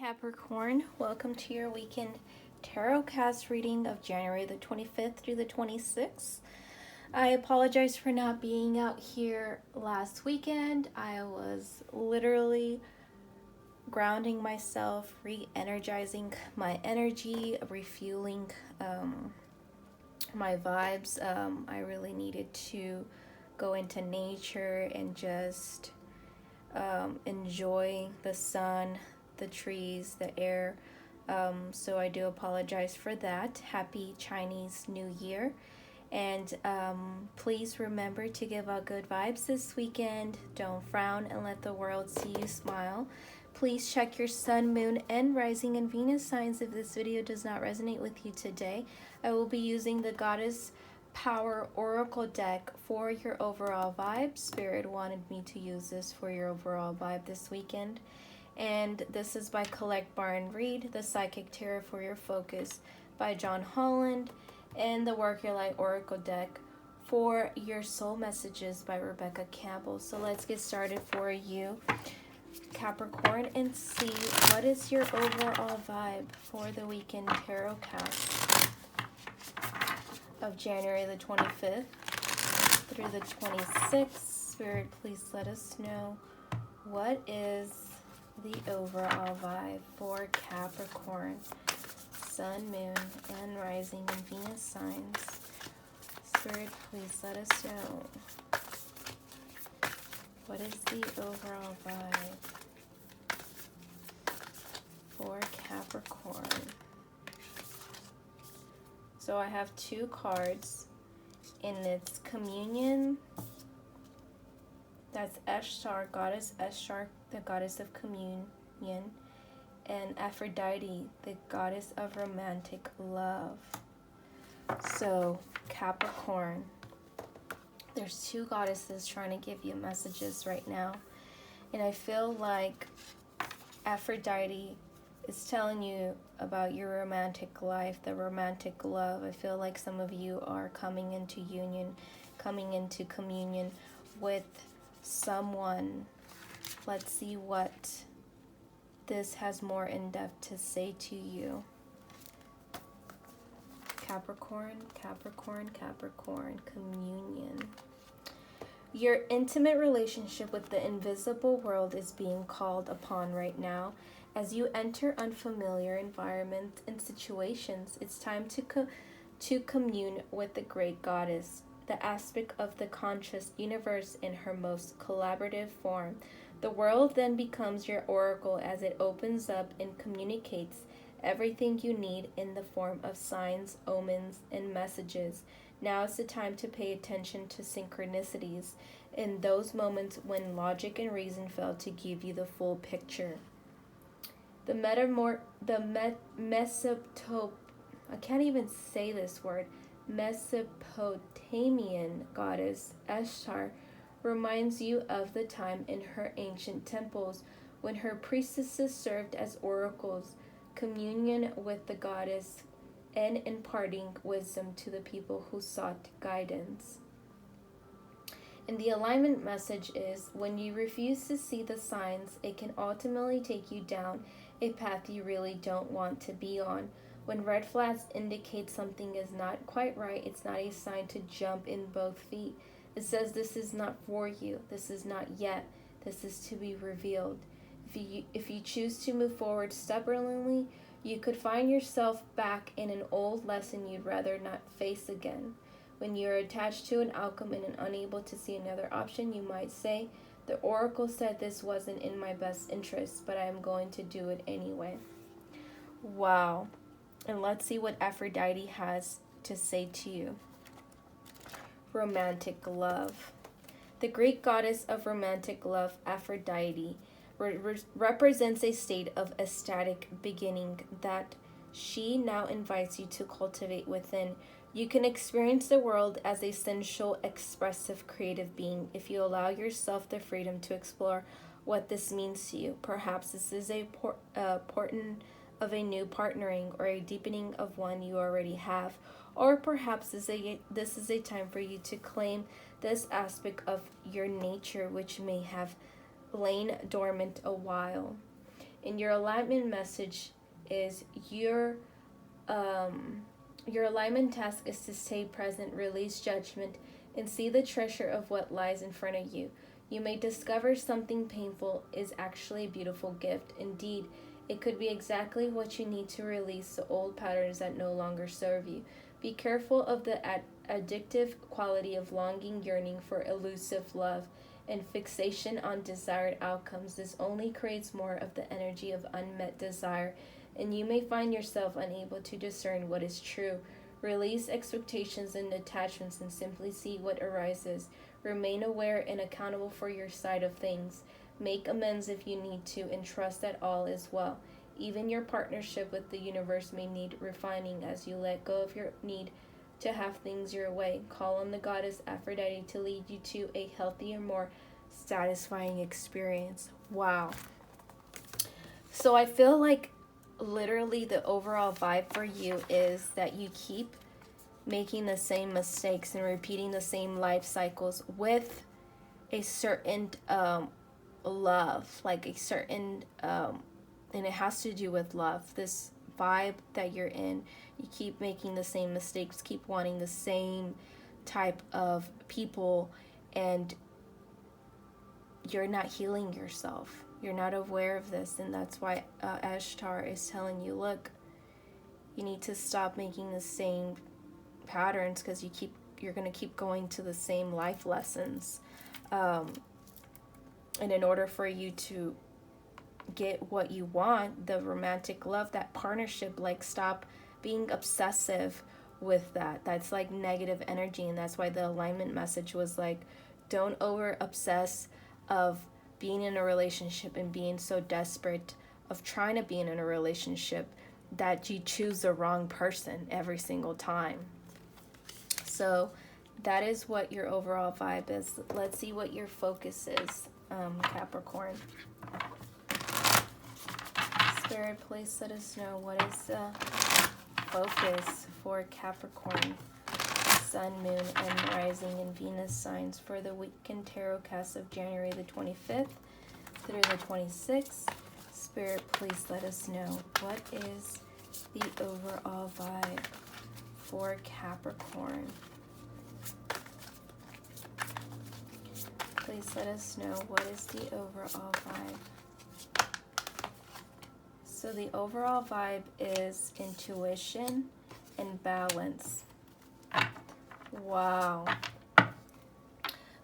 Capricorn, welcome to your weekend tarot cast reading of January the 25th through the 26th. I apologize for not being out here last weekend. I was literally grounding myself, re-energizing my energy, refueling my vibes. I really needed to go into nature and just enjoy the sun, the trees, the air. So I do apologize for that. Happy Chinese New Year. And please remember to give out good vibes this weekend. Don't frown and let the world see you smile. Please check your sun, moon, and rising and Venus signs if this video does not resonate with you today. I will be using the Goddess Power Oracle deck for your overall vibe. Spirit wanted me to use this for your overall vibe this weekend. And this is by Collect Bar and Read, the Psychic Tarot for Your Focus by John Holland, and the Work Your Light Oracle deck for your soul messages by Rebecca Campbell. So let's get started for you, Capricorn, and see what is your overall vibe for the weekend tarot cast of January the 25th through the 26th. Spirit, please let us know what is the overall vibe for Capricorn, Sun, Moon, and Rising and Venus signs. Spirit, please let us know what is the overall vibe for Capricorn. So I have two cards, and it's Communion. That's Ishtar, Goddess Ishtar, the Goddess of Communion, and Aphrodite, the Goddess of Romantic Love. So, Capricorn, there's two goddesses trying to give you messages right now. And I feel like Aphrodite is telling you about your romantic life, the romantic love. I feel like some of you are coming into union, coming into communion with someone. Let's see what this has more in depth to say to you. Capricorn, Capricorn, Capricorn, communion. Your intimate relationship with the invisible world is being called upon right now. As you enter unfamiliar environments and situations, it's time to commune with the great goddess, the aspect of the conscious universe in her most collaborative form. The world then becomes your oracle as it opens up and communicates everything you need in the form of signs, omens, and messages. Now is the time to pay attention to synchronicities in those moments when logic and reason fail to give you the full picture. The I can't even say this word. Mesopotamian goddess Ishtar reminds you of the time in her ancient temples when her priestesses served as oracles, communion with the goddess, and imparting wisdom to the people who sought guidance. And the alignment message is, when you refuse to see the signs, it can ultimately take you down a path you really don't want to be on. When red flags indicate something is not quite right, it's not a sign to jump in both feet. It says this is not for you. This is not yet. This is to be revealed. If you choose to move forward stubbornly, you could find yourself back in an old lesson you'd rather not face again. When you're attached to an outcome and unable to see another option, you might say, the oracle said this wasn't in my best interest, but I am going to do it anyway. Wow. And let's see what Aphrodite has to say to you. Romantic love. The Greek goddess of romantic love, Aphrodite, represents a state of ecstatic beginning that she now invites you to cultivate within. You can experience the world as a sensual, expressive, creative being if you allow yourself the freedom to explore what this means to you. Perhaps this is a portent of a new partnering or a deepening of one you already have. Or perhaps this is a time for you to claim this aspect of your nature which may have lain dormant a while. And your alignment message is your alignment task is to stay present, release judgment, and see the treasure of what lies in front of you. You may discover something painful is actually a beautiful gift. Indeed, it could be exactly what you need to release the old patterns that no longer serve you. Be careful of the addictive quality of longing, yearning for elusive love, and fixation on desired outcomes. This only creates more of the energy of unmet desire, and you may find yourself unable to discern what is true. Release expectations and attachments and simply see what arises. Remain aware and accountable for your side of things. Make amends if you need to, and trust that all is well. Even your partnership with the universe may need refining as you let go of your need to have things your way. Call on the goddess Aphrodite to lead you to a healthier, more satisfying experience. Wow. So I feel like literally the overall vibe for you is that you keep making the same mistakes and repeating the same life cycles with a certain love, like a certain and it has to do with love. This vibe that you're in, you keep making the same mistakes, keep wanting the same type of people, and you're not healing yourself. You're not aware of this, and that's why Ashtar is telling you, look, you need to stop making the same patterns, because you're going to keep going to the same life lessons. And in order for you to get what you want, the romantic love, that partnership, like, stop being obsessive with that. That's like negative energy, and that's why the alignment message was like, don't over obsess of being in a relationship and being so desperate of trying to be in a relationship that you choose the wrong person every single time. So that is what your overall vibe is. Let's see what your focus is, Capricorn. Spirit, please let us know what is the focus for Capricorn, Sun, Moon, and Rising and Venus signs for the weekend tarot cast of January the 25th through the 26th. Spirit, please let us know what is the overall vibe for Capricorn. Please let us know what is the overall vibe. So the overall vibe is intuition and balance. Wow.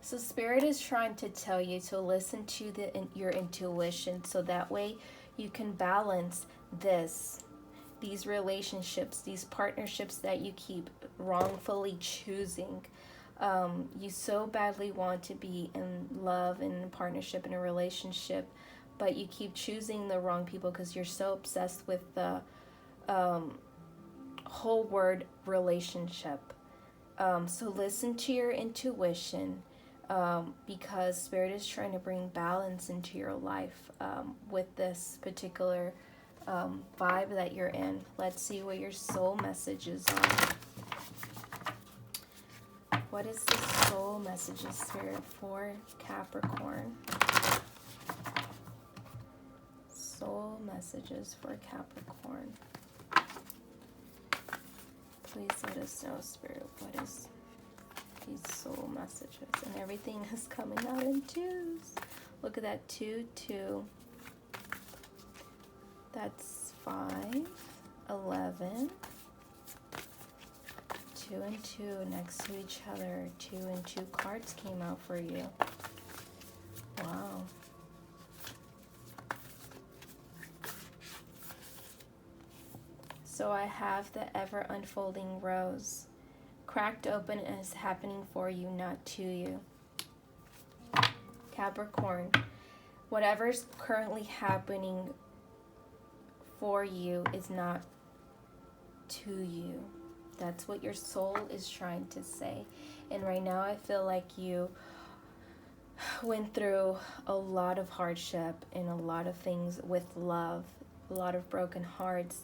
So Spirit is trying to tell you to listen to your intuition, so that way you can balance these relationships, these partnerships that you keep wrongfully choosing. You so badly want to be in love and in a partnership, in a relationship, but you keep choosing the wrong people because you're so obsessed with the whole word relationship. So listen to your intuition, because Spirit is trying to bring balance into your life with this particular vibe that you're in. Let's see what your soul messages are. What is the soul messages, Spirit, for Capricorn? Soul messages for Capricorn. Please let us know, Spirit, what is these soul messages? And everything is coming out in twos. Look at that, 2, 2. That's 5, 11. 2 and 2 next to each other. 2 and 2 cards came out for you. Wow. So I have the ever unfolding rose. Cracked open and is happening for you, not to you. Capricorn, whatever's currently happening for you is not to you. That's what your soul is trying to say. And right now I feel like you went through a lot of hardship and a lot of things with love, a lot of broken hearts.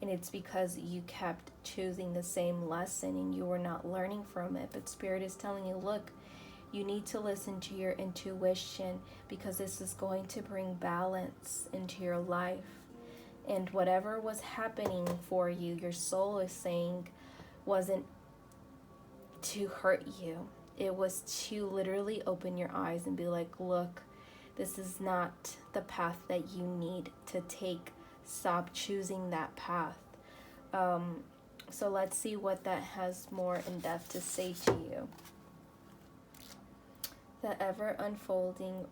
And it's because you kept choosing the same lesson and you were not learning from it. But Spirit is telling you, look, You need to listen to your intuition, because this is going to bring balance into your life. And whatever was happening for you, your soul is saying, wasn't to hurt you. It was to literally open your eyes and be like, look, this is not the path that you need to take. Stop choosing that path. So let's see what that has more in depth to say to you. The ever unfolding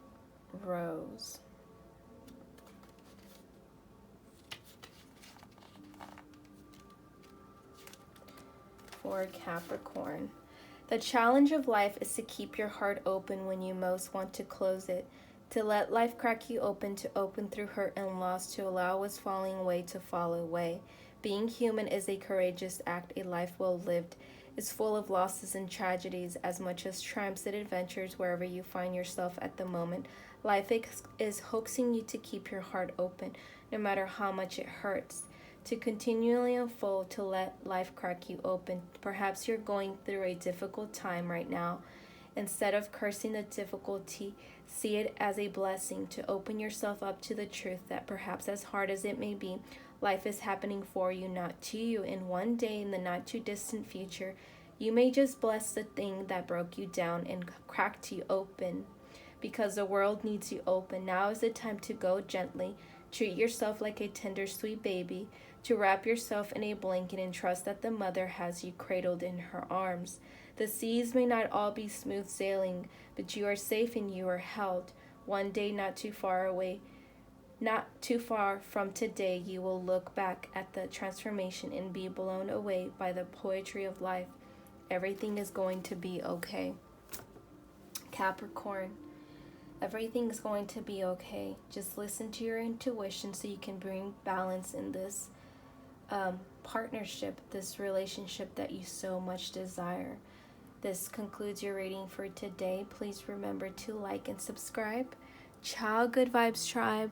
rose. For Capricorn. The challenge of life is to keep your heart open when you most want to close it, to let life crack you open, to open through hurt and loss, to allow what's falling away to fall away. Being human is a courageous act. A life well lived is full of losses and tragedies as much as triumphs and adventures wherever you find yourself at the moment. Life is coaxing you to keep your heart open, no matter how much it hurts, to continually unfold, to let life crack you open. Perhaps you're going through a difficult time right now. Instead of cursing the difficulty, see it as a blessing, to open yourself up to the truth that perhaps, as hard as it may be, life is happening for you, not to you. And one day in the not too distant future, you may just bless the thing that broke you down and cracked you open, because the world needs you open. Now is the time to go gently. Treat yourself like a tender, sweet baby, to wrap yourself in a blanket and trust that the mother has you cradled in her arms. The seas may not all be smooth sailing, but you are safe and you are held. One day not too far away, not too far from today, you will look back at the transformation and be blown away by the poetry of life. Everything is going to be okay. Capricorn, everything is going to be okay. Just listen to your intuition so you can bring balance in this partnership, this relationship that you so much desire. This concludes your reading for today. Please remember to like and subscribe. Ciao, Good Vibes Tribe.